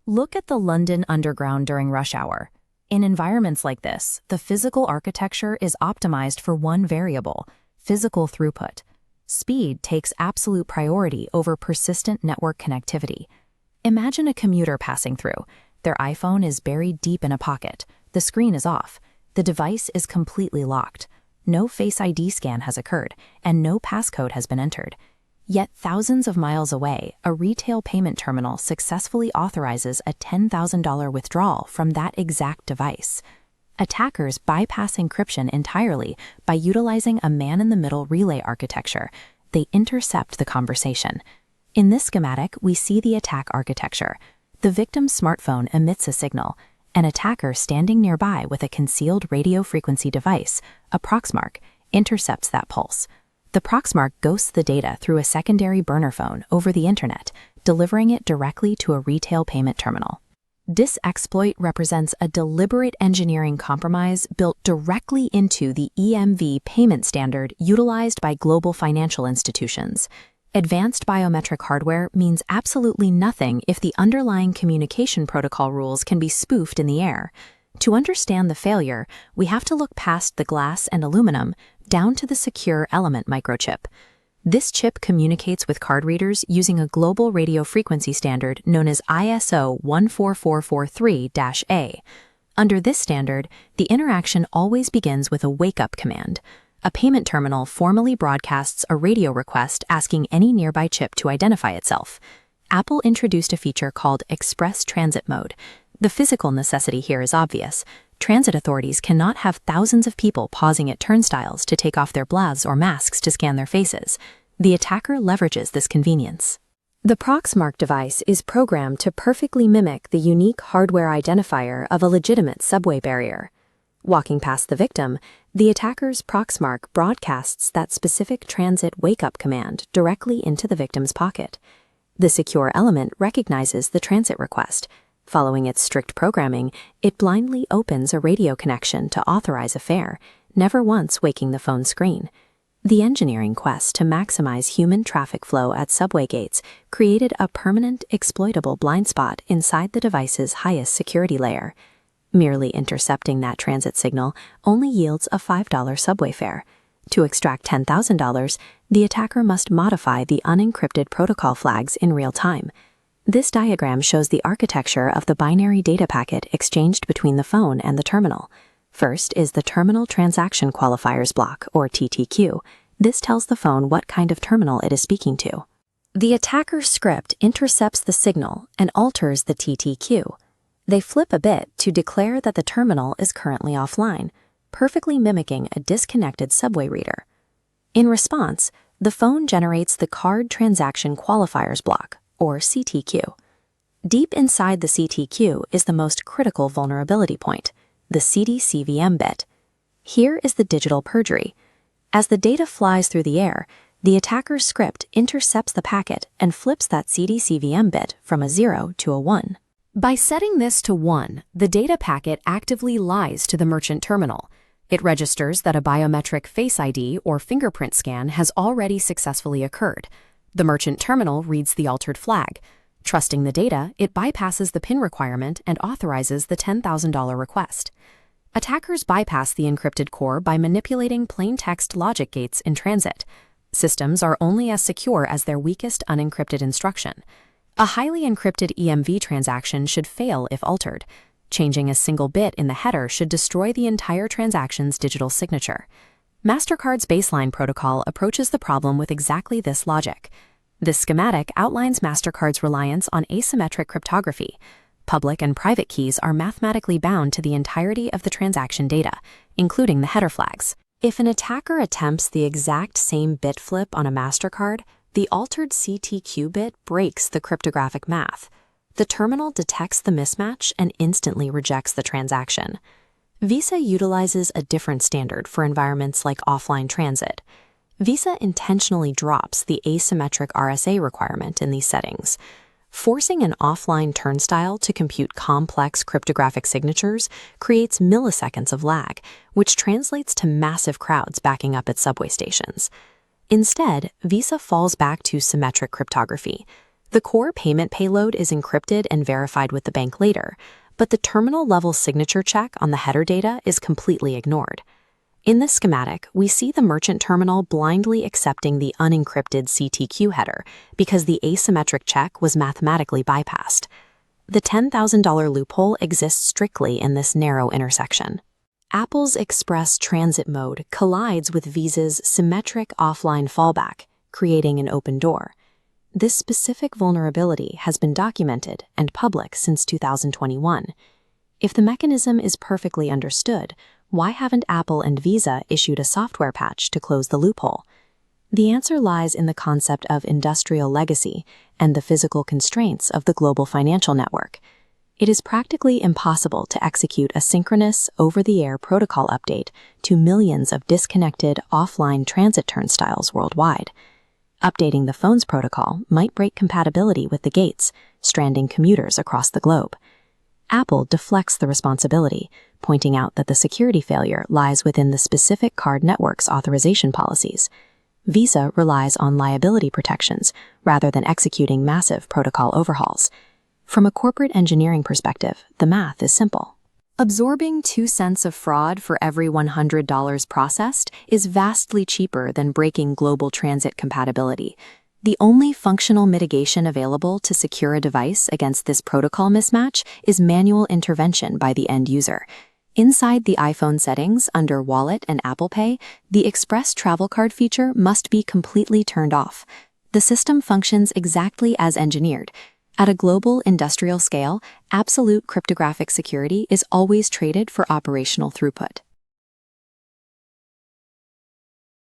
Look at the London Underground during rush hour. In environments like this, the physical architecture is optimized for one variable: physical throughput. Speed takes absolute priority over persistent network connectivity. Imagine a commuter passing through. Their iPhone is buried deep in a pocket. The screen is off. The device is completely locked. No FaceID scan has occurred, and no passcode has been entered. Yet thousands of miles away, a retail payment terminal successfully authorizes a $10,000 withdrawal from that exact device. Attackers bypass encryption entirely by utilizing a man-in-the-middle relay architecture. They intercept the conversation. In this schematic, we see the attack architecture. The victim's smartphone emits a signal. An attacker standing nearby with a concealed radio frequency device, a proxmark, intercepts that pulse. The proxmark ghosts the data through a secondary burner phone over the internet, delivering it directly to a retail payment terminal. This exploit represents a deliberate engineering compromise built directly into the EMV payment standard utilized by global financial institutions. Advanced biometric hardware means absolutely nothing if the underlying communication protocol rules can be spoofed in the air. To understand the failure, we have to look past the glass and aluminum down to the secure element microchip. This chip communicates with card readers using a global radio frequency standard known as ISO 14443-A. Under this standard, the interaction always begins with a wake-up command. A payment terminal formally broadcasts a radio request asking any nearby chip to identify itself. Apple introduced a feature called Express Transit Mode. The physical necessity here is obvious. Transit authorities cannot have thousands of people pausing at turnstiles to take off their gloves or masks to scan their faces. The attacker leverages this convenience. The proxmark device is programmed to perfectly mimic the unique hardware identifier of a legitimate subway barrier. Walking past the victim, the attacker's proxmark broadcasts that specific transit wake-up command directly into the victim's pocket. The secure element recognizes the transit request. Following its strict programming, it blindly opens a radio connection to authorize a fare, never once waking the phone screen. The engineering quest to maximize human traffic flow at subway gates created a permanent, exploitable blind spot inside the device's highest security layer. Merely intercepting that transit signal only yields a $5 subway fare. To extract $10,000, the attacker must modify the unencrypted protocol flags in real time. This diagram shows the architecture of the binary data packet exchanged between the phone and the terminal. First is the Terminal Transaction Qualifiers block, or TTQ. This tells the phone what kind of terminal it is speaking to. The attacker's script intercepts the signal and alters the TTQ. They flip a bit to declare that the terminal is currently offline, perfectly mimicking a disconnected subway reader. In response, the phone generates the Card Transaction Qualifiers block, or CTQ. Deep inside the CTQ is the most critical vulnerability point, the CD-CVM bit. Here is the digital perjury. As the data flies through the air, the attacker's script intercepts the packet and flips that CD-CVM bit from a 0 to a 1. By setting this to 1, the data packet actively lies to the merchant terminal. It registers that a biometric Face ID or fingerprint scan has already successfully occurred. The merchant terminal reads the altered flag. Trusting the data, it bypasses the PIN requirement and authorizes the $10,000 request. Attackers bypass the encrypted core by manipulating plain-text logic gates in transit. Systems are only as secure as their weakest unencrypted instruction. A highly encrypted EMV transaction should fail if altered. Changing a single bit in the header should destroy the entire transaction's digital signature. Mastercard's baseline protocol approaches the problem with exactly this logic. This schematic outlines Mastercard's reliance on asymmetric cryptography. Public and private keys are mathematically bound to the entirety of the transaction data, including the header flags. If an attacker attempts the exact same bit flip on a Mastercard, the altered CTQ bit breaks the cryptographic math. The terminal detects the mismatch and instantly rejects the transaction. Visa utilizes a different standard for environments like offline transit. Visa intentionally drops the asymmetric RSA requirement in these settings. Forcing an offline turnstile to compute complex cryptographic signatures creates milliseconds of lag, which translates to massive crowds backing up at subway stations. Instead, Visa falls back to symmetric cryptography. The core payment payload is encrypted and verified with the bank later, but the terminal-level signature check on the header data is completely ignored. In this schematic, we see the merchant terminal blindly accepting the unencrypted CTQ header because the asymmetric check was mathematically bypassed. The $10,000 loophole exists strictly in this narrow intersection. Apple's Express Transit mode collides with Visa's symmetric offline fallback, creating an open door. This specific vulnerability has been documented and public since 2021. If the mechanism is perfectly understood, why haven't Apple and Visa issued a software patch to close the loophole? The answer lies in the concept of industrial legacy and the physical constraints of the global financial network. It is practically impossible to execute a synchronous, over-the-air protocol update to millions of disconnected, offline transit turnstiles worldwide. Updating the phone's protocol might break compatibility with the gates, stranding commuters across the globe. Apple deflects the responsibility, pointing out that the security failure lies within the specific card network's authorization policies. Visa relies on liability protections rather than executing massive protocol overhauls. From a corporate engineering perspective, the math is simple. Absorbing 2 cents of fraud for every $100 processed is vastly cheaper than breaking global transit compatibility. The only functional mitigation available to secure a device against this protocol mismatch is manual intervention by the end user. Inside the iPhone settings under Wallet and Apple Pay, the Express Travel Card feature must be completely turned off. The system functions exactly as engineered. At a global industrial scale, absolute cryptographic security is always traded for operational throughput.